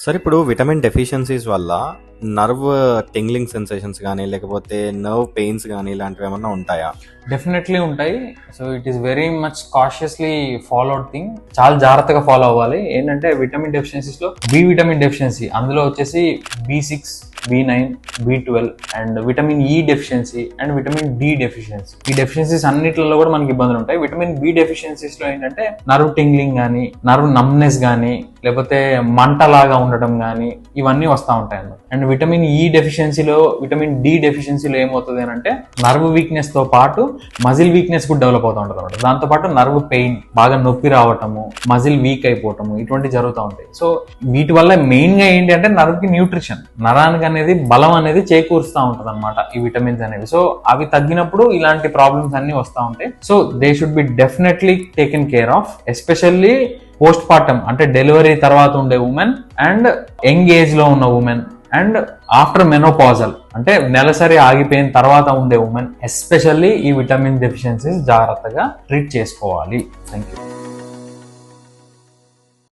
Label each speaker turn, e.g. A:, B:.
A: Sir ఇప్పుడు vitamin deficiencies వల్ల nerve tingling sensations కానీ లేకపోతే నర్వ్ పెయిన్స్ కానీ ఇలాంటివి ఏమన్నా ఉంటాయా?
B: డెఫినెట్లీ ఉంటాయి. So it is very much cautiously followed thing. చాలా జాగ్రత్తగా ఫాలో అవ్వాలి. ఏంటంటే విటమిన్ డెఫిషియన్సీస్లో బి విటమిన్ డెఫిషియన్సీ, అందులో వచ్చేసి B6, B9, B12 and vitamin E deficiency and vitamin D deficiency. ఈ డెఫిషియన్సీస్ అన్నిట్లలో కూడా మనకి ఇబ్బందులు ఉంటాయి. విటమిన్ బి డెఫిషియన్సీస్ లో ఏంటంటే నర్వ్ టింగ్లింగ్ కానీ, నర్వ్ నమ్నెస్ కానీ, లేకపోతే మంటలాగా ఉండటం కానీ ఇవన్నీ వస్తూ ఉంటాయి అన్నమాట. అండ్ విటమిన్ ఈ డెఫిషియన్సీలో, విటమిన్ డి డెఫిషియన్సీలో ఏమవుతుంది అంటే నర్వ్ వీక్నెస్ తో పాటు మజిల్ వీక్నెస్ కూడా డెవలప్ అవుతూ ఉంటుంది అనమాట. దాంతో పాటు నర్వ్ పెయిన్, బాగా నొప్పి రావటము, మజిల్ వీక్ అయిపోవటము, ఇటువంటి జరుగుతూ ఉంటాయి. సో వీటి వల్ల మెయిన్ గా ఏంటి అంటే నర్వ్ కి న్యూట్రిషన్, నరానికి అనేది బలం అనేది చేకూరుస్తూ ఉంటుంది అనమాట ఈ విటమిన్స్ అనేవి. సో అవి తగ్గినప్పుడు ఇలాంటి ప్రాబ్లమ్స్ అన్ని వస్తూ ఉంటాయి. So they should be definitely taken care of, especially post partum అంటే డెలివరీ తర్వాత ఉండే ఉమెన్ అండ్ యంగ్ ఏజ్ లో ఉన్న ఉమెన్ అండ్ ఆఫ్టర్ మెనోపాజల్ అంటే నెలసరి ఆగిపోయిన తర్వాత ఉండే ఉమెన్ ఎస్పెషల్లీ ఈ విటమిన్ డెఫిషియన్సీస్ జాగ్రత్తగా ట్రీట్ చేసుకోవాలి. Thank you.